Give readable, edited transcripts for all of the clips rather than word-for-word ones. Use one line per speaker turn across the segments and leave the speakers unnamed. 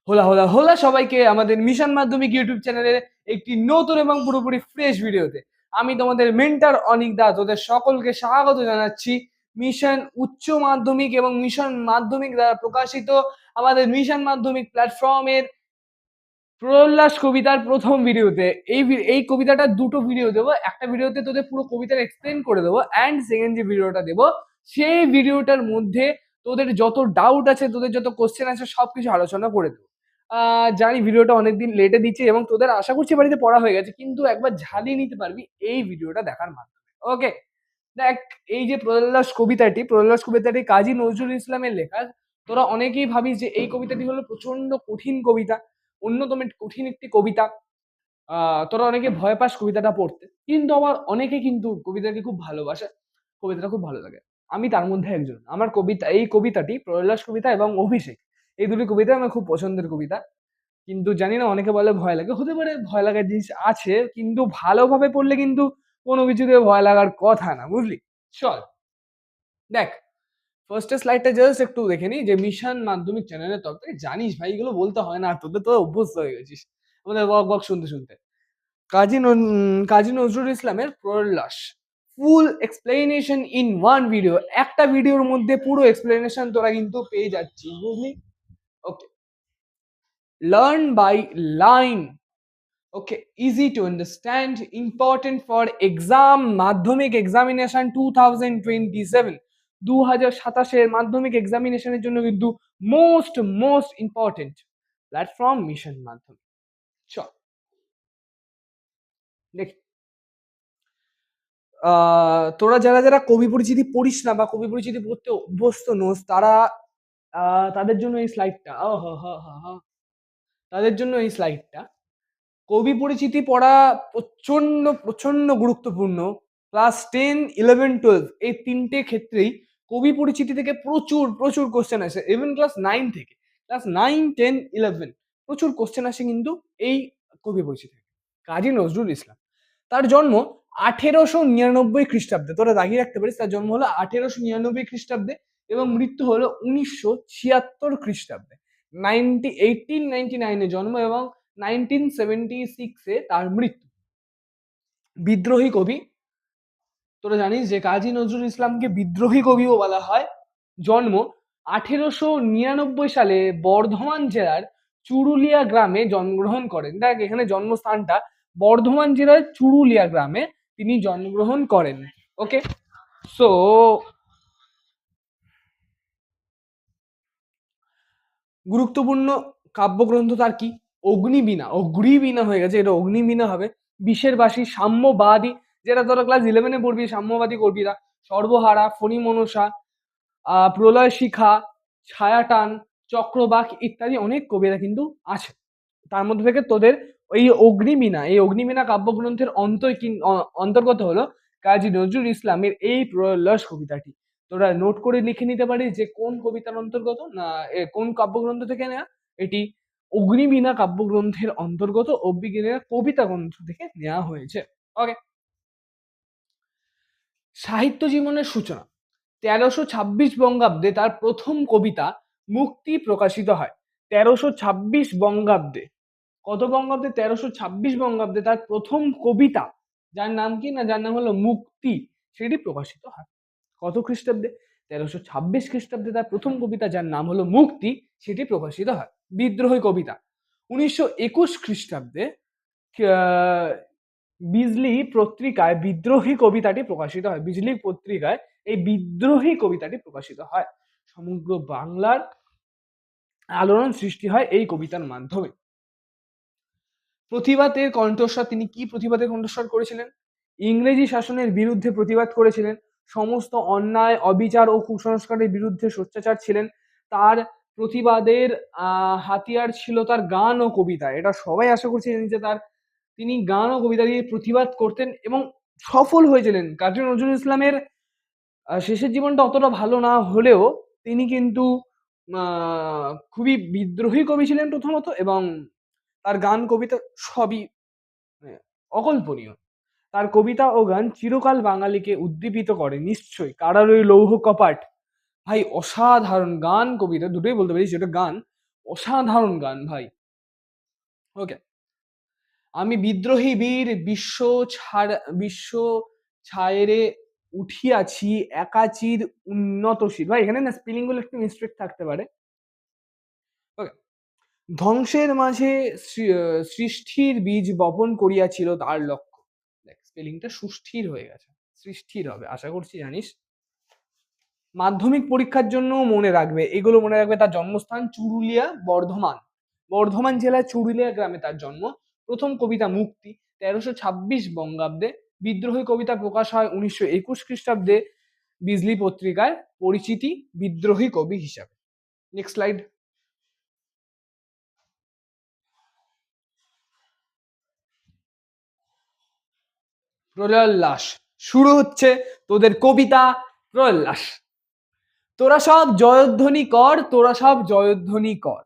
হোলা হোলা হোলা সবাইকে আমাদের মিশন মাধ্যমিক ইউটিউব চ্যানেলের একটি নতুন এবং পুরোপুরি ফ্রেশ ভিডিওতে আমি তোমাদের মেন্টর অনিক দা তোদের সকলকে স্বাগত জানাচ্ছি। মিশন উচ্চ মাধ্যমিক এবং মিশন মাধ্যমিক দ্বারা প্রকাশিত আমাদের মিশন মাধ্যমিক প্ল্যাটফর্মের প্রল্লাস কবিতার প্রথম ভিডিওতে। এই কবিতাটা দুটো ভিডিও দেবো, একটা ভিডিওতে তোদের পুরো কবিতার এক্সপ্লেন করে দেবো, অ্যান্ড সেকেন্ড যে ভিডিওটা দেবো সেই ভিডিওটার মধ্যে তোদের যত ডাউট আছে, তোদের যত কোশ্চেন আছে, সবকিছু আলোচনা করে দেবো। জানি ভিডিওটা অনেকদিন লেটে দিচ্ছি এবং তোদের আশা করছি বাড়িতে পড়া হয়ে গেছে, কিন্তু একবার ঝালিয়ে নিতে পারবি এই ভিডিওটা দেখার মাধ্যমে। ওকে, দেখ, এই যে প্রল্লাস কবিতাটি কাজী নজরুল ইসলামের লেখা। তোরা অনেকেই ভাবিস যে এই কবিতাটি হলো প্রচন্ড কঠিন কবিতা, অন্যতম কঠিন একটি কবিতা। তোরা অনেকে ভয় পাস কবিতাটা পড়তে, কিন্তু আবার অনেকে কিন্তু কবিতাকে খুব ভালোবাসে, কবিতাটা খুব ভালো লাগে। আমি তার মধ্যে একজন। আমার এই কবিতাটি প্রল্লাস কবিতা এবং অভিষেক, এই দুটি কবিতা আমার খুব পছন্দের কবিতা। কিন্তু জানি না, অনেকে বলে ভয় লাগে, হতে পারে ভয় লাগার জিনিস আছে, কিন্তু ভালোভাবে পড়লে কিন্তু কোনো কিছুতে ভয় লাগার কথা না, বুঝলি? চল দেখ, ফার্স্ট স্লাইডটা জাস্ট একটু দেখে নি যে মিশন মাধ্যমিক চ্যানেলের তরফ থেকে। জানিস ভাই, এগুলো বলতে হয় না, আর তোদের তো অভ্যস্ত হয়ে গেছিস আমাদের বক বক শুনতে শুনতে। কাজী নজরুল ইসলামের প্রল্লাস, ফুল এক্সপ্লেনেশন ইন ওয়ান ভিডিও। একটা ভিডিওর মধ্যে পুরো এক্সপ্লেনেশন তোরা কিন্তু পেয়ে যাচ্ছিস, বুঝলি? Okay, learn by line. Okay, easy to understand, important for exam মাধ্যমিক এক্সামিনেশন 2027। 2027 মাধ্যমিক এক্সামিনেশনের জন্য কিন্তু most most important platform mission মাধ্যমিক। চল দেখি, তোরা যারা যারা কবি পরিচিতি পড়িস না বা কবি পরিচিতি পড়তে অভ্যস্ত নোস, তারা তাদের জন্য এই স্লাইডটা, তাদের জন্য এই স্লাইডটা। কবি পরিচিতি পড়া প্রচন্ড প্রচন্ড গুরুত্বপূর্ণ। ক্লাস 10, 11, 12 এই তিনটে ক্ষেত্রেই কবি পরিচিতি থেকে প্রচুর প্রচুর কোশ্চেন আসে। ইভেন ক্লাস 9 থেকে, ক্লাস 9, 10, 11 প্রচুর কোশ্চেন আসে কিন্তু এই কবি পরিচিতি থেকে। কাজী নজরুল ইসলাম, তার জন্ম 1899 খ্রিস্টাব্দে। তোরা দাগিয়ে রাখতে পারিস, তার জন্ম হলো 1899 খ্রিস্টাব্দে এবং মৃত্যু হলো 1976 খ্রিস্টাব্দে। 1899 জন্ম এবং 1976 তার মৃত্যু। বিদ্রোহী কবি, তোরা জানিস যে কাজী নজরুল ইসলামকে বিদ্রোহী কবিও বলা হয়। জন্ম 1899 সালে বর্ধমান জেলার চুরুলিয়া গ্রামে জন্মগ্রহণ করেন। দেখ, এখানে জন্মস্থানটা বর্ধমান জেলার চুরুলিয়া গ্রামে তিনি জন্মগ্রহণ করেন। ওকে, সো গুরুত্বপূর্ণ কাব্যগ্রন্থ তার কি? অগ্নিবীণা হয়ে গেছে, এটা অগ্নিবীণা হবে। বিষের বাসী, সাম্যবাদী, যেটা তোরা ক্লাস 11 পড়বি, সাম্যবাদী কবিতা। সর্বহারা, ফণী মনসা, প্রলয় শিখা, ছায়াটান, চক্রবাক ইত্যাদি অনেক কবিতা কিন্তু আছে। তার মধ্যে থেকে তোদের এই অগ্নিবীণা কাব্যগ্রন্থের অন্তর্গত হলো কাজী নজরুল ইসলামের এই প্রলয় কবিতাটি। তোরা নোট করে লিখে নিতে পারিস যে কোন কবিতার অন্তর্গত, না কোন কাব্যগ্রন্থ থেকে নেওয়া। এটি অগ্নিবীণা কাব্যগ্রন্থের অন্তর্গত, অগ্নিবীণা কবিতা গ্রন্থ থেকে নেওয়া হয়েছে। ওকে, সাহিত্য জীবনের সূচনা 1326 বঙ্গাব্দে তার প্রথম কবিতা মুক্তি প্রকাশিত হয়। 1326 বঙ্গাব্দে, কত বঙ্গাব্দে? 1326 বঙ্গাব্দে তার প্রথম কবিতা, যার নাম কি, না যার নাম হলো মুক্তি, সেটি প্রকাশিত হয়। কত খ্রিস্টাব্দে? 1326 খ্রিস্টাব্দে তার প্রথম কবিতা, যার নাম হলো মুক্তি, সেটি প্রকাশিত হয়। বিদ্রোহী কবিতা 1921 খ্রিস্টাব্দে বিজলি পত্রিকায় বিদ্রোহী কবিতাটি প্রকাশিত হয়। বিজলি পত্রিকায় এই বিদ্রোহী কবিতাটি প্রকাশিত হয়। সমগ্র বাংলার আলোড়ন সৃষ্টি হয় এই কবিতার মাধ্যমে। প্রতিবাদের কণ্ঠস্বর, তিনি কি প্রতিবাদের কণ্ঠস্বর করেছিলেন? ইংরেজি শাসনের বিরুদ্ধে প্রতিবাদ করেছিলেন। সমস্ত অন্যায়, অবিচার ও কুসংস্কারের বিরুদ্ধে সোচ্চার ছিলেন। তার প্রতিবাদের হাতিয়ার ছিল তার গান ও কবিতা। এটা সবাই আশা করছি যে তিনি গান ও কবিতা দিয়ে প্রতিবাদ করতেন এবং সফল হয়েছিলেন। কাজী নজরুল ইসলামের শেষের জীবনটা অতটা ভালো না হলেও তিনি কিন্তু খুবই বিদ্রোহী কবি ছিলেন প্রথমত, এবং তার গান কবিতা সবই অকল্পনীয়। তার কবিতা ও গান চিরকাল বাঙালিকে উদ্দীপিত করে। নিশ্চয়ই কারার ওই লৌহ কপাট, ভাই অসাধারণ গান কবিতা দুটোই বলতে পারি, যেটা গান অসাধারণ গান ভাই। ওকে, আমি বিদ্রোহী বীর বিশ্ব ছায়েরে উঠিয়াছি একাচির উন্নত শির। ভাই এখানে না স্পেলিং গুলো একটু মিস্টেক থাকতে পারে। ওকে, ধ্বংসের মাঝে সৃষ্টির বীজ বপন করিয়াছিল তার লক্ষ্য। দেখ স্পেলিংটা সুষ্ঠির হয়ে গেছে, সৃষ্টির হবে, আশা করছি জানিস। মাধ্যমিক পরীক্ষার জন্য মনে রাখবে, এগুলো মনে রাখবে। তার জন্মস্থান চুরুলিয়া, বর্ধমান। বর্ধমান জেলার চুরুলিয়া গ্রামে তার জন্ম। প্রথম কবিতা মুক্তি 1326 বঙ্গাব্দে। বিদ্রোহী কবিতা প্রকাশ হয় 1921 খ্রিস্টাব্দে বিজলি পত্রিকায়। পরিচিতি বিদ্রোহী কবি হিসাবে। Next slide. প্রলয়োল্লাস শুরু হচ্ছে তোদের কবিতা প্রলয়োল্লাস। তোরা সব জয়ধ্বনি কর, তোরা সব জয়ধ্বনি কর।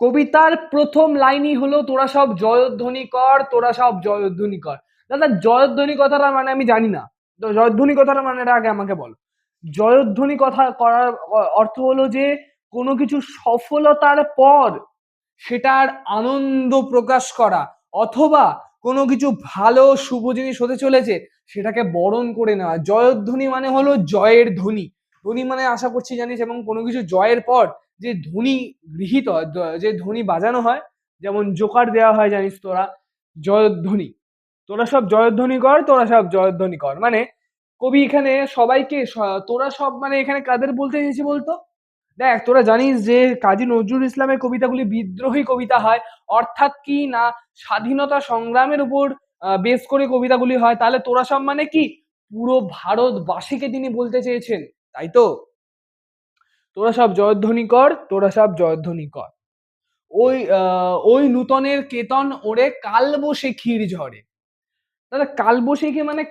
কবিতার প্রথম লাইনই হলো তোরা সব জয়ধ্বনি কর, তোরা সব জয়ধ্বনি কর। দাদা জয়ধ্বনি কথাটা মানে আমি জানি না, তো জয়ধ্বনি কথাটা মানে এটা আগে আমাকে বলো। জয়ধ্বনি কথা করার অর্থ হলো যে কোনো কিছু সফলতার পর সেটার আনন্দ প্রকাশ করা, অথবা কোনো কিছু ভালো শুভ জিনিস হতে চলেছে সেটাকে বরণ করে নেওয়া। জয়ধ্বনি মানে হলো জয়ের ধ্বনি। ধ্বনি মানে আশা করছি জানিস, এবং কোনো কিছু জয়ের পর যে ধ্বনি গৃহীত হয়, যে ধ্বনি বাজানো হয়, যেমন জোকার দেওয়া হয় জানিস তোরা, জয়ধ্বনি। তোরা সব জয়ধ্বনি কর, তোরা সব জয়ধ্বনি কর মানে কবি এখানে সবাইকে তোরা সব মানে এখানে কাদের বলতে চেয়েছে বলতো? দেখ তোরা জানিস যে কাজী নজরুল ইসলামের কবিতাগুলি বিদ্রোহী কবিতা হয়, অর্থাৎ কি না স্বাধীনতা সংগ্রামের উপর বেস করে কবিতাগুলি হয়। তাহলে তোরা সব মানে কি পুরো ভারতবাসীকে তিনি বলতে চেয়েছেন, তাই তো? তোরা সব জয়ধ্বনি কর, তোরা সব জয়ধ্বনি কর। ওই নূতনের কেতন ওরে কালবৈশাখীর ঝড়ে। দাদা কালবৈশাখী মানে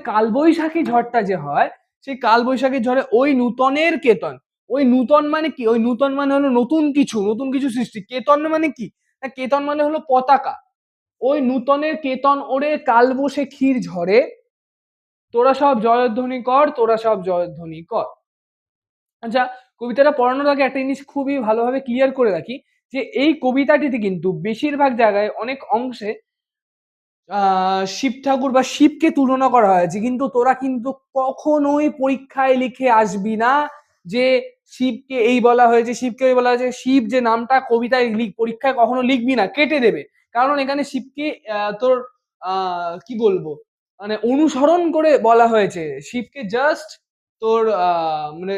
কালবৈশাখী ঝড়টা যে হয়, সেই কালবৈশাখী ঝড়ে ওই নূতনের কেতন। ওই নূতন মানে কি? ওই নূতন মানে হলো নতুন কিছু সৃষ্টি। কেতন মানে কি? না কেতন মানে হলো পতাকা। ওই নূতনের কেতন ওরে কালবৈশাখীর ঝড়ে, তোরা সব জয়ধ্বনি কর, তোরা সব জয়ধ্বনি কর। আচ্ছা, কবিতাটা পড়ানোর আগে একটা জিনিস খুবই ভালোভাবে ক্লিয়ার করে রাখি, যে এই কবিতাটিতে কিন্তু বেশিরভাগ জায়গায় অনেক অংশে শিব ঠাকুর বা শিবকে তুলনা করা হয়েছে, কিন্তু তোরা কিন্তু কখনোই পরীক্ষায় লিখে আসবি না যে শিবকে এই বলা হয়েছে, শিবকে ওই বলা হয়েছে। শিব যে নামটা কবিতায় পরীক্ষায় কখনো লিখবি না, কেটে দেবে। কারণ এখানে শিবকে তোর কি বলবো মানে অনুসরণ করে বলা হয়েছে। শিবকে জাস্ট তোর মানে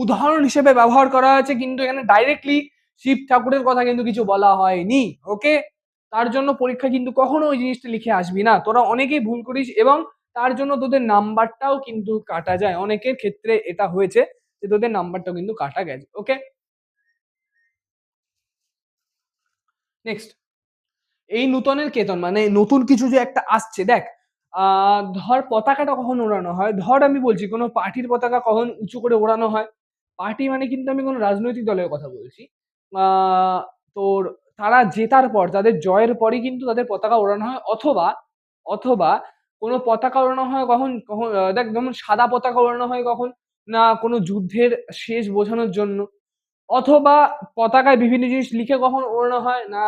উদাহরণ হিসেবে ব্যবহার করা হয়েছে, কিন্তু এখানে ডাইরেক্টলি শিব ঠাকুরের কথা কিন্তু কিছু বলা হয়নি। ওকে, তার জন্য পরীক্ষা কিন্তু কখনো ওই জিনিসটা লিখে আসবি না। তোরা অনেকেই ভুল করিস, এবং তার জন্য তোদের নাম্বারটাও কিন্তু কাটা যায়। অনেকের ক্ষেত্রে এটা হয়েছে যে তোদের নাম্বারটাও কিন্তু কাটা গেছে। ওকে, নেক্সট। এই নূতনের কেতন মানে নতুন কিছু যে একটা আসছে। দেখ ধর পতাকাটা কখন ওড়ানো হয়, ধর আমি বলছি কোনো পার্টির পতাকা কখন উঁচু করে ওড়ানো হয়। পার্টি মানে কিন্তু আমি কোনো রাজনৈতিক দলের কথা বলছি। তোর তারা জেতার পর, তাদের জয়ের পরই কিন্তু তাদের পতাকা ওড়ানো হয়। অথবা অথবা কোনো পতাকা ওড়ানো হয় কখন কখন দেখ যেমন সাদা পতাকা ওড়ানো হয় কখন না কোনো যুদ্ধের শেষ বোঝানোর জন্য, অথবা পতাকায় বিভিন্ন জিনিস লিখে কখন ওড়ানো হয় না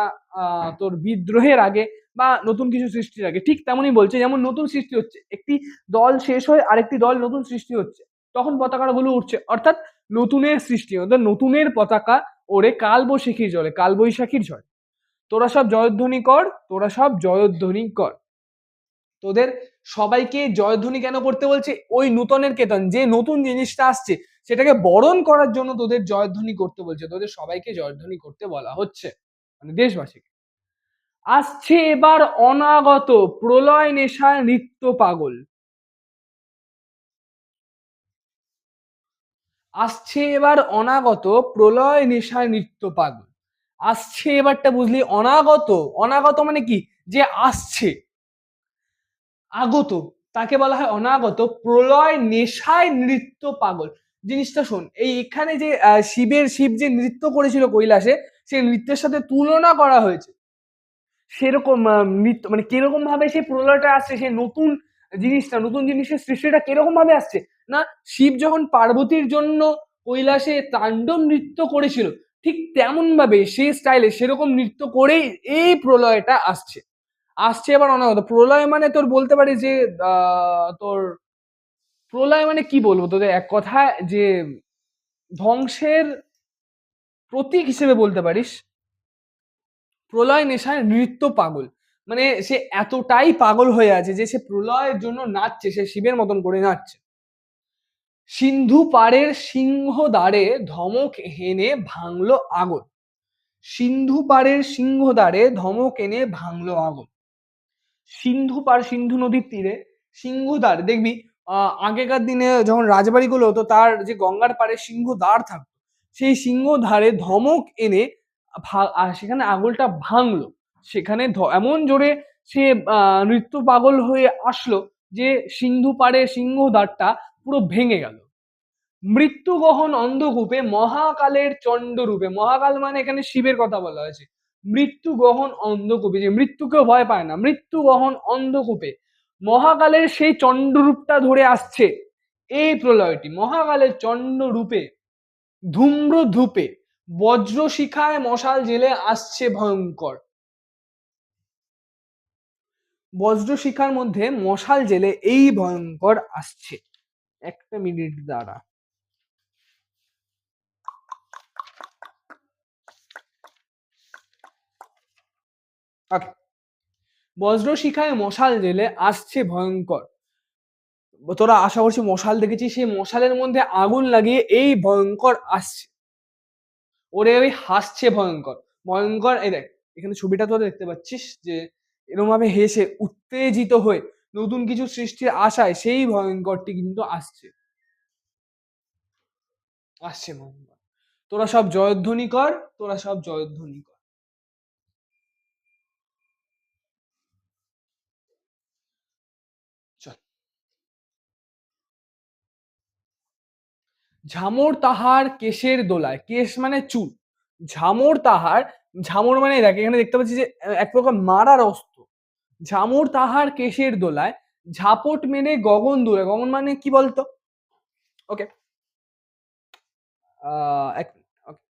তোর বিদ্রোহের আগে বা নতুন কিছু সৃষ্টির আগে। ঠিক তেমনই বলছে, যেমন নতুন সৃষ্টি হচ্ছে, একটি দল শেষ হয়ে আরেকটি দল নতুন সৃষ্টি হচ্ছে, তখন পতাকাগুলো উঠছে, অর্থাৎ নতুনের সৃষ্টি, অর্থাৎ নতুনের পতাকা ওরে কালবৈশাখীর ঝড়ে, কালবৈশাখীর ঝড়। তোরা সব জয়ধ্বনি কর, তোরা সব জয়ধ্বনি কর। তোদের সবাইকে জয়ধ্বনি কেন করতে বলছে? ওই নূতনের কেতন, যে নতুন জিনিসটা আসছে সেটাকে বরণ করার জন্য তোদের জয়ধ্বনি করতে বলছে। তোদের সবাইকে জয়ধ্বনি করতে বলা হচ্ছে, মানে দেশবাসীকে। আসছে এবার অনাগত প্রলয় নেশায় নৃত্য পাগল। আসছে এবার অনাগত প্রলয় নেশায় নৃত্য পাগল। আসছে এবারটা বুঝলি? অনাগত, অনাগত মানে কি? যে আসছে। আগত তাকে বলা হয় অনাগত। প্রলয় নেশায় নৃত্য পাগল। জিনিসটা শোন, এই এখানে যে শিব যে নৃত্য করেছিল কৈলাসে, সেই নৃত্যের সাথে তুলনা করা হয়েছে। সেরকম নৃত্য মানে কিরকম ভাবে সেই প্রলয়টা আসছে, সেই নতুন জিনিসের সৃষ্টিটা কিরকম ভাবে আসছে না, শিব যখন পার্বতীর জন্য কৈলাসে তাণ্ডব নৃত্য করেছিল, ঠিক তেমন ভাবে সে স্টাইলে সেরকম নৃত্য করেই এই প্রলয়টা আসছে। আসছে এবার অনাগত। প্রলয় মানে তোর বলতে পারিস যে তোর প্রলয় মানে কি বলবো তোদের এক কথায় যে ধ্বংসের প্রতীক হিসেবে বলতে পারিস। প্রলয় নেশায় নৃত্য পাগল। মানে সে এতটাই পাগল হয়ে আছে যে সে প্রলয়ের জন্য নাচছে, সে শিবের মতন করে নাচছে। সিন্ধু পাড়ের সিংহদ্বারে ধমক হেনে ভাঙলো আগুন। সিন্ধু পাড়ের সিংহদ্বারে ধমক এনে ভাঙলো আগুন। সিন্ধু পাড়, সিন্ধু নদীর তীরে সিংহদ্বার দেখবি আগেকার দিনে যখন রাজবাড়িগুলো হতো তার যে গঙ্গার পাড়ে সিংহদ্বার থাকতো, সেই সিংহদ্বারে ধমক এনে সেখানে আগুনটা ভাঙলো। সেখানে এমন জোরে সে নৃত্য পাগল হয়ে আসলো যে সিন্ধু পাড়ে সিংহদ্বারটা পুরো ভেঙে গেল। মৃত্যুগহন অন্ধকূপে মহাকালের চণ্ডরূপে, মহাকাল মানে এখানে শিবের কথা বলা হয়েছে। মৃত্যুগহন অন্ধকূপে, যে মৃত্যুকেও ভয় পায় না, মৃত্যুগহন অন্ধকূপে মহাকালের সেই চণ্ডরূপটা ধরে আসছে এই প্রলয়টি। মহাকালের চণ্ডরূপে ধূম্র ধূপে বজ্রশিখায় মশাল জেলে আসছে ভয়ঙ্কর। বজ্রশিখার মধ্যে মশাল জেলে এই ভয়ঙ্কর আসছে। একটা মিনিট দাঁড়া। ওকে, বজ্রশিখায় মশাল জেলে আসছে ভয়ঙ্কর। তোরা আশা করছি মশাল দেখেছিস, সেই মশালের মধ্যে আগুন লাগিয়ে এই ভয়ঙ্কর আসছে। ওরে ওই হাসছে ভয়ঙ্কর। ভয়ঙ্কর এই দেখ, এখানে ছবিটা তোরা দেখতে পাচ্ছিস যে এরকম ভাবে হেসে উত্তেজিত হয়ে নতুন কিছু সৃষ্টির আশায় সেই ভয়ঙ্করটি কিন্তু আসছে। আসছে ভয়ঙ্কর। তোরা সব জয়ধ্বনি কর, তোরা সব জয়ধ্বনি কর। চল। ঝামর তাহার কেশের দোলায়, কেশ মানে চুল, ঝামর তাহার, ঝামর মানে দেখ এখানে দেখতে পাচ্ছি যে এক প্রকার মারার অস্ত্র। ঝামর তাহার কেশের দোলায় ঝাপট মেনে গগন দূরে, গগন মানে কি বলতো? ওকে, এক okay.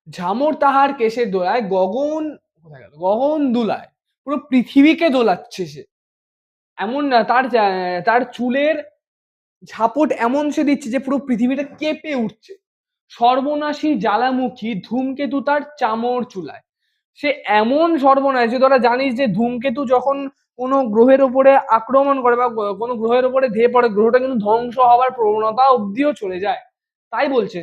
ঝামর তাহার কেশের দোলায় গগন, কোথায় গেল, গগন দুলায়, পুরো পৃথিবীকে দোলাচ্ছে সে। এমন না তার তার চুলের ঝাপট এমন সে দিচ্ছে যে পুরো পৃথিবীটা কেঁপে উঠছে। সর্বনাশী জ্বালামুখী ধূমকেতু তার চামর চুলায়। সে এমন সর্বনাশ যে তোরা জানিস যে ধূমকেতু যখন কোনো গ্রহের উপরে আক্রমণ করে বা কোনো গ্রহের উপরে ধেয়ে পড়ে, গ্রহটা কিন্তু ধ্বংস হওয়ার প্রবণতা অব্দিও চলে যায়। তাই বলছে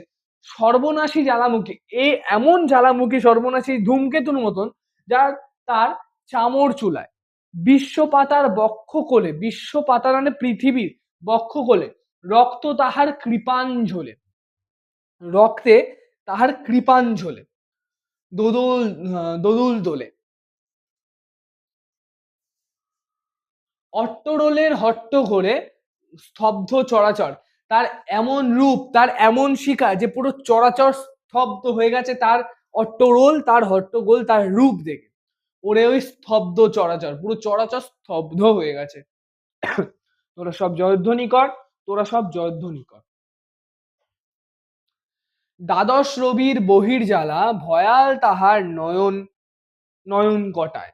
সর্বনাশী জ্বালামুখী, এই এমন জ্বালামুখী সর্বনাশী ধূমকেতুর মতন যার তার চামর চুলায়। বিশ্বপাতার বক্ষ কোলে, বিশ্বপাতা মানে পৃথিবীর বক্ষ কোলে রক্ত তাহার কৃপাঞ্ঝলে, রক্তে তাহার কৃপাঞ্ঝলে দোদুল দোদুল দোলে। অট্টরোলের হট্ট করে স্তব্ধ চরাচর, তার এমন রূপ, তার এমন শিখা যে পুরো চরাচর স্তব্ধ হয়ে গেছে তার অট্টরোল, তার হট্টগোল, তার রূপ দেখে। ওরে ওই স্তব্ধ চরাচর, পুরো চরাচর স্তব্ধ হয়ে গেছে। তোরা সব জয়ধ্বনি কর, তোরা সব জয়ধ্বনি কর। দ্বাদশ রবির বহির্জ্বালা ভয়াল তাহার নয়ন, নয়ন কটায়।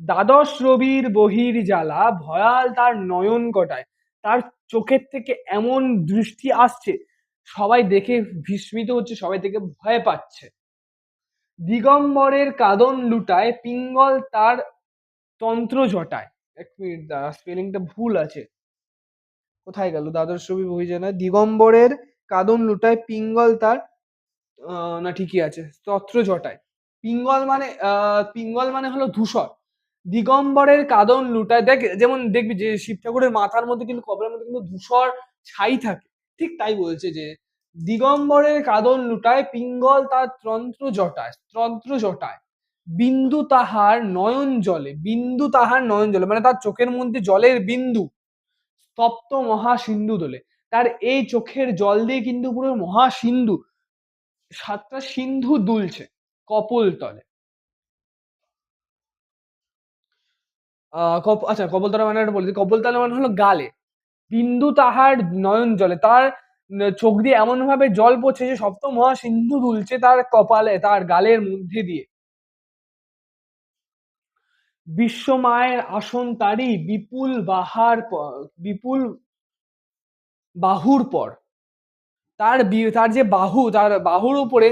দ্বাদশ রবির বহির্জ্বালা ভয়াল তার নয়ন কটায়। তার চোখের থেকে এমন দৃষ্টি আসছে, সবাই দেখে বিস্মিত হচ্ছে, সবাই থেকে ভয় পাচ্ছে। দিগম্বরের কাঁদন লুটায় পিঙ্গল তার তন্ত্র জটায়। এক মিনিট দাঁড়া, স্পেলিংটা ভুল আছে। কোথায় গেল দ্বাদশ রবি বহির্জ্বালা? দিগম্বরের কাঁদন লুটায় পিঙ্গল তার না ঠিকই আছে, তত্র জটায়। পিঙ্গল মানে পিঙ্গল মানে হলো ধূসর। দিগম্বরের কাঁদন লুটায়, দেখ যেমন দেখবি যে শিব ঠাকুরের মাথার মধ্যে কিন্তু কপালের মধ্যে কিন্তু ধূসর ছাই থাকে, ঠিক তাই বলছে যে দিগম্বরের কাঁদন লুটায় পিঙ্গল তার তন্ত্র জটায়, তন্ত্র জটায়। বিন্দু তাহার নয়ন জলে, বিন্দু তাহার নয়ন জলে মানে তার চোখের মধ্যে জলের বিন্দু তপ্ত মহাসিন্ধু দোলে। তার এই চোখের জল দিয়ে কিন্তু পুরো মহাসিন্ধু, 7টা সিন্ধু দুলছে কপোল তলে। আচ্ছা কপোলতলা মানে একটা বলি, কপোলতলা মানে হলো গালে। বিন্দু তাহার নয়ন জলে, তার চোখ দিয়ে এমন ভাবে জল পড়ছে যে সপ্ত মহাসিন্ধু দুলছে তার কপালে, তার গালের মধ্যে দিয়ে। বিশ্ব মায়ের আসন তারি বিপুল বাহুর পর। তার যে বাহু, তার বাহুর উপরে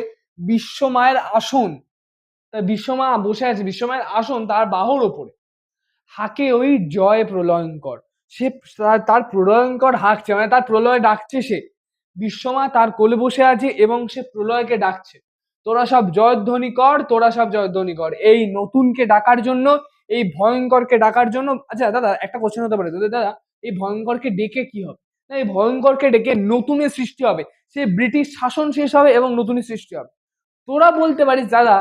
বিশ্ব মায়ের আসন, তার বিশ্বমা বসে আছে, বিশ্বমায়ের আসন তার বাহুর ওপরে। হাঁকে ওই জয় প্রলয়ঙ্কর। সে তার প্রলয়ঙ্কর হাঁকছে, মানে তার প্রলয় ডাকছে সে। বিশ্বমা তার কোলে বসে আছে এবং সে প্রলয়কে ডাকছে, তোরা সব জয়ধ্বনি কর, তোরা সব জয়ধ্বনি কর, এই নতুনকে ডাকার জন্য, এই ভয়ঙ্করকে ডাকার জন্য। আচ্ছা দাদা, একটা কোশ্চেন হতে পারে দাদা, এই ভয়ঙ্করকে ডেকে কি হবে? না, এই ভয়ঙ্করকে ডেকে নতুনের সৃষ্টি হবে, সে ব্রিটিশ শাসন শেষ হবে এবং নতুনের সৃষ্টি হবে। তোরা বলতে পারিস দাদা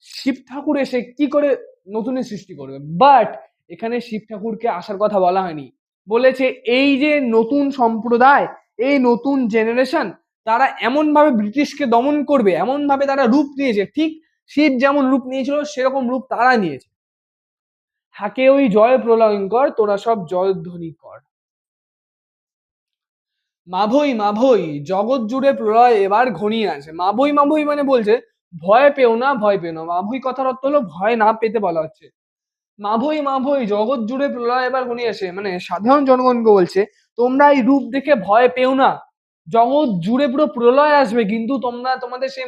শিব ঠাকুর এসে কি করে নতুনের সৃষ্টি করবে, বাট এখানে শিব ঠাকুরকে আসার কথা বলা হয়নি। বলেছে এই যে নতুন সম্প্রদায়, এই নতুন জেনারেশন, তারা এমন ভাবে ব্রিটিশকে দমন করবে, এমন ভাবে তারা রূপ নিয়েছে, ঠিক শিব যেমন রূপ নিয়েছিল সেরকম রূপ তারা নিয়েছে। হাকে ওই জয় প্রলয়ঙ্কর, তোরা সব জয়ধ্বনি কর। মাভই মাভই জগৎ জুড়ে প্রলয় এবার ঘনিয়ে আসে। মাভই মাভই মানে বলছে ভয় পেও না, ভয় পেও না। মাভই কথার অর্থ হলো ভয় না পেতে বলা হচ্ছে। মাভই মাভই জগৎ জুড়ে প্রলয় এবার ঘনিয়ে আসে, মানে সাধারণ জনগণকে বলছে তোমরা এই রূপ দেখে ভয় পেও না। জগৎ জুড়ে পুরো প্রলয় আসবে, কিন্তু তোমরা তোমাদের সেই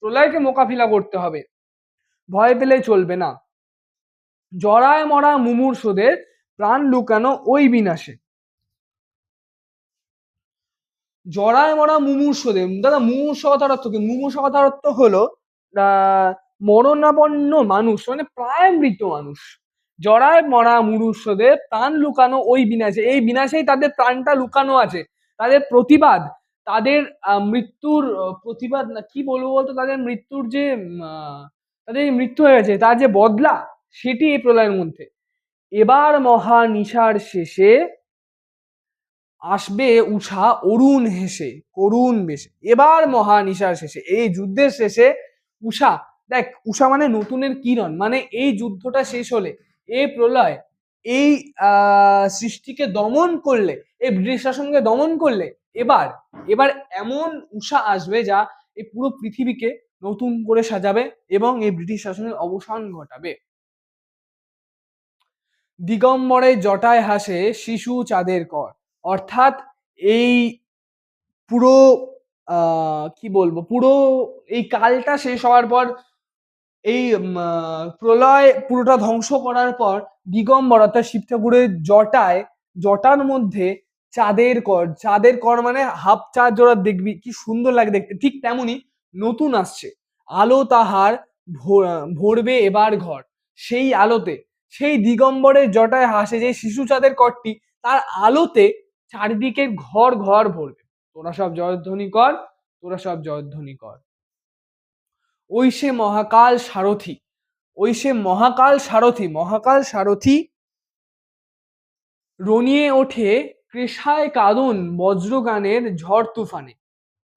প্রলয়কে মোকাবিলা করতে হবে, ভয় পেলে চলবে না। জরায় মরা মুমূর্ষুদের প্রাণ লুকানো ওই বিনাশে। জরায় মরা মুমূর্ষুদের, দাদা মুমূর্ষ কথার অর্থ কি? মুমূর্ষ কথার অর্থ হলো মরণাপন্ন মানুষ, মানে প্রায় মৃত মানুষ। জরায় মরা মুমূর্ষুদের প্রাণ লুকানো ওই বিনাশে, এই বিনাশেই তাদের প্রাণটা লুকানো আছে। তাদের প্রতিবাদ, তাদের মৃত্যুর প্রতিবাদ না কি বলবো বলতো, তাদের মৃত্যুর যে তাদের মৃত্যু হয়ে গেছে তার যে বদলা, সেটি এই প্রলয়ের মধ্যে। এবার মহা নিশার শেষে আসবে উষা অরুণ হেসে করুণ বেশে। এবার মহানিশার শেষে, এই যুদ্ধের শেষে উষা, দেখ উষা মানে নতুনের কিরণ, মানে এই যুদ্ধটা শেষ হলে, এই প্রলয়, এই সৃষ্টিকে দমন করলে, এই ব্রিটিশ শাসনকে দমন করলে, এবার এবার এমন উষা আসবে যা এই পুরো পৃথিবীকে নতুন করে সাজাবে এবং এই ব্রিটিশ শাসনের অবসান ঘটাবে। দিগম্বরে জটায় হাসে শিশু চাঁদের কর। অর্থাৎ এই পুরো কি বলবো, পুরো এই কালটা শেষ হওয়ার পর, এই প্রলয় পুরোটা ধ্বংস করার পর, দিগম্বর অর্থাৎ শিব ঠাকুরের জটায়, জটার মধ্যে চাঁদের কর। চাঁদের কর মানে হাফ চাঁদ জোড়া, দেখবি কি সুন্দর লাগে দেখতে, ঠিক তেমনি নতুন আসছে আলো তাহার ভরবে এবার ঘর। সেই আলোতে, সেই দিগম্বরের জটায় হাসে যে শিশু চাঁদের করটি, তার আলোতে চারিদিকে ঘর ঘর ভরবে। তোরা সব জয়ধ্বনি কর, তোরা সব জয়ধ্বনি কর। ওই সে মহাকাল সারথি, ওই সে মহাকাল সারথি, মহাকাল সারথি রনিয়ে ওঠে কৃষায় কাঁদন বজ্রগানের ঝড় তুফানে।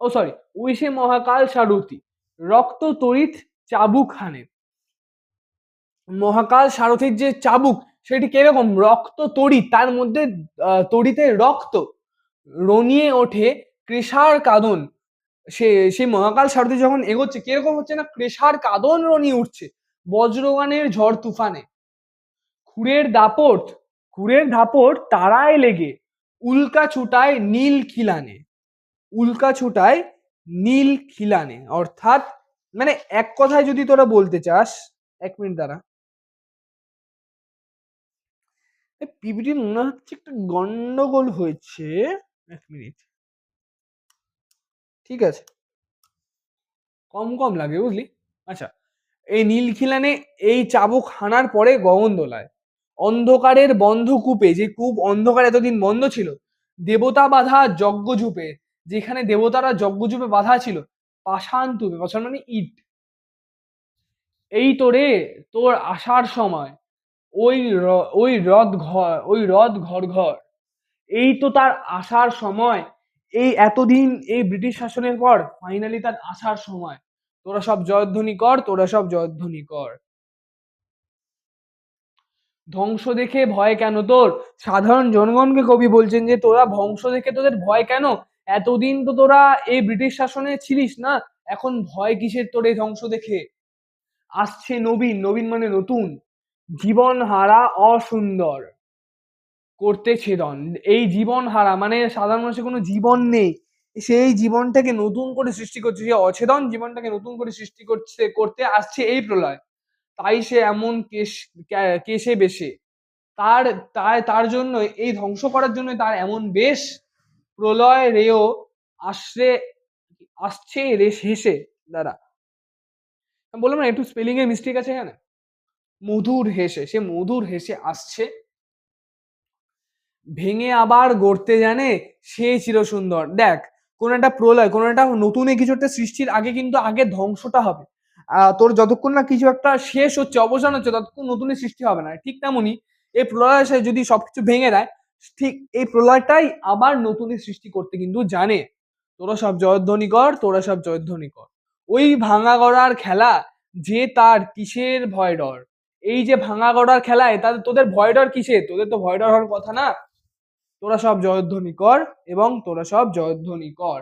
ও সরি, ওই সে মহাকাল সারথি রক্ত তড়িৎ চাবুক হানে। মহাকাল সারথির যে চাবুক, সেটি কিরকম রক্ত তড়িৎ, তার মধ্যে তড়িতের রক্ত রনিয়ে ওঠে কৃষার কাঁদন। সেই মহাকাল সারথি যখন এগোচ্ছে কিরকম হচ্ছে না, কৃষার কাঁদন রনিয়ে উঠছে বজ্রগানের ঝড় তুফানে। খুরের দাপট, খুরের ধাপট তারায় লেগে উল্কা ছুটায় নীল খিলানে। উল্কা ছুটায় নীল খিলানে অর্থাৎ, মানে এক কথায় যদি তোরা বলতে চাস, এক মিনিট দ্বারা পিপিটি মনে হচ্ছে একটা গন্ডগোল হয়েছে, এক মিনিট, ঠিক আছে, কম কম লাগে বুঝলি। আচ্ছা, এই নীলখিলানে এই চাবুক হানার পরে গগন দোলায়। অন্ধকারের বন্ধ কূপে, যে কূপ অন্ধকার এতদিন বন্ধ ছিল, দেবতা বাধা যজ্ঞঝূপে, যেখানে দেবতারা যজ্ঞঝূপে বাধা ছিল, পাষাণ তুপে, পাষাণ মানে ইট, এই তোরে তোর আসার সময় ওই রথ ঘর ঘর, এই তো তার আসার সময়। এই এতদিন এই ব্রিটিশ শাসনের পর ফাইনালি তার আসার সময়। তোরা সব জয়ধ্বনি কর, তোরা সব জয়ধ্বনি কর। ধ্বংস দেখে ভয় কেন তোর? সাধারণ জনগণকে কবি বলছেন যে তোরা ধ্বংস দেখে তোদের ভয় কেন? এতদিন তো তোরা এই ব্রিটিশ শাসনে ছিলিস না, এখন ভয় কিসের তোর এই ধ্বংস দেখে? আসছে নবীন, নবীন মানে নতুন, জীবন হারা অসুন্দর করতে ছেদন। এই জীবন হারা মানে সাধারণ মানুষের কোনো জীবন নেই, সেই জীবনটাকে নতুন করে সৃষ্টি করছে, সেই অছেদন জীবনটাকে নতুন করে সৃষ্টি করতে আসছে এই প্রলয়। তাই সে এমন কেশে বেশে, তার তার জন্য এই ধ্বংস করার জন্য তার এমন বেশ, প্রলয় রেও আসছে, আসছে রেশ হেসে। দাঁড়া, আমি বললাম না একটু স্পেলিং এর মিস্টেক আছে এখানে। মধুর হেসে, সে মধুর হেসে আসছে, ভেঙে আবার গড়তে জানে সে চিরসুন্দর। দেখ, কোন একটা প্রলয়, কোন একটা নতুন কিছু একটা সৃষ্টির আগে কিন্তু আগে ধ্বংসটা হবে। তোর যতক্ষণ না কিছু একটা শেষ হচ্ছে, অবসান হচ্ছে, ততক্ষণ নতুনের সৃষ্টি হবে না। ঠিক তেমনই এই প্রলয় এসে যদি সবকিছু ভেঙে দেয়, ঠিক এই প্রলয়টাই আবার নতুনের সৃষ্টি করতে কিন্তু জানে। তোরা সব জয়ধ্বনি কর, তোরা সব জয়ধ্বনি কর। ওই ভাঙা গড়ার খেলা, যে তার কিসের ভয় ডর? এই যে ভাঙা গড়ার খেলায় তাদের তোদের ভয় ডর কিসের? তোদের তো ভয় ডর হওয়ার কথা না। তোরা সব জয়ধ্বনি কর এবং তোরা সব জয়ধ্বনি কর।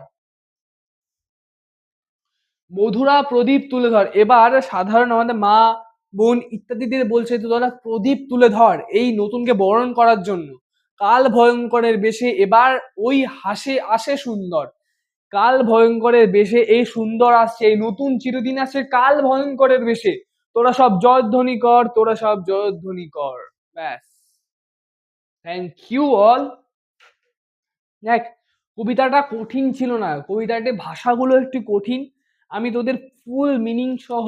মধুরা প্রদীপ তুলে ধর। এবার সাধারণ আমাদের মা, বোন ইত্যাদিদের বলছে তোরা প্রদীপ তুলে ধর এই নতুনকে বরণ করার জন্য। কাল ভয়ঙ্করের বেশে এবার ওই হাসে আসে সুন্দর। কাল ভয়ঙ্করের বেশে এই সুন্দর আসছে, এই নতুন চিরদিন আসছে কাল ভয়ঙ্করের বেশে। তোরা সব জয়ধ্বনি কর, তোরা সব জয়ধ্বনি কর। ব্যাস, থ্যাংক ইউ অল। দেখ, কবিতাটা কঠিন ছিল না, কবিতাটির ভাষাগুলো একটু কঠিন। আমি তোদের ফুল মিনিং সহ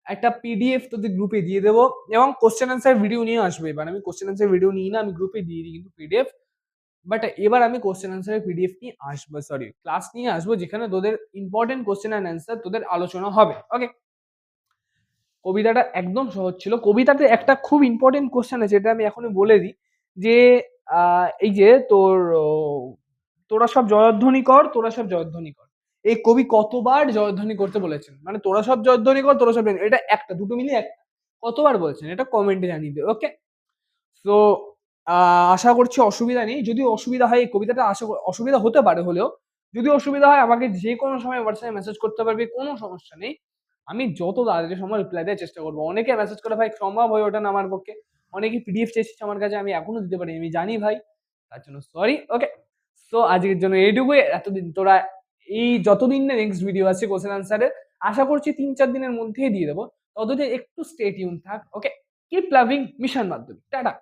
একটা পিডিএফ তোদের গ্রুপে দিয়ে দেবো, এবং কোশ্চেন অ্যান্সার ভিডিও নিয়ে আসবো। এবার আমি কোশ্চেন অ্যান্সার ভিডিও নিই না, আমি গ্রুপে দিয়ে দিই কিন্তু পিডিএফ। বাট এবার আমি কোশ্চেন অ্যান্সারের পিডিএফ নিয়ে আসবো, সরি ক্লাস নিয়ে আসবো, যেখানে তোদের ইম্পর্টেন্ট কোশ্চেন অ্যান্ড অ্যান্সার তোদের আলোচনা হবে। ওকে, কবিতাটা একদম সহজ ছিল। কবিতাতে একটা খুব ইম্পর্টেন্ট কোশ্চেন আছে, এটা আমি এখনই বলে দিই, যে এই যে তোর তোরা সব জয়ধ্বনি কর, তোরা সব জয়ধ্বনি কর, এই কবি কতবার জয়ধ্বনি করতে বলেছেন? মানে তোরা সব জয়ধ্বনি কর, তোরা সব এটা একটা দুটো মিলিয়ে একটা, কতবার বলেছেন এটা কমেন্টে জানিয়ে দেবে। ওকে, তো আশা করছি অসুবিধা নেই। যদি অসুবিধা হয়, এই কবিতাটা অসুবিধা হতে পারে, হলেও যদি অসুবিধা হয় আমাকে যে কোনো সময় হোয়াটসঅ্যাপে মেসেজ করতে পারবে, কোনো সমস্যা নেই। আমি যত তাড়াতাড়ি সময় রিপ্লাই দেওয়ার চেষ্টা করবো। অনেকে মেসেজ করে ভাই সম্ভব হয়ে ওঠে না আমার পক্ষে, অনেকে পিডিএফ চেয়েছিস আমার কাছে, আমি এখনো দিতে পারি, আমি জানি ভাই, তার জন্য সরি। ওকে, সো আজকের জন্য এইটুকুই। এতদিন তোরা এই যতদিন না নেক্সট ভিডিও আছে কোশ্চেন আনসারের, আশা করছি 3-4 দিনের মধ্যেই দিয়ে দেবো। ততদিন একটু স্টে টিউন থাক। ওকে, কিপ লাভিং মিশন মাধ্যমিক। টাটা।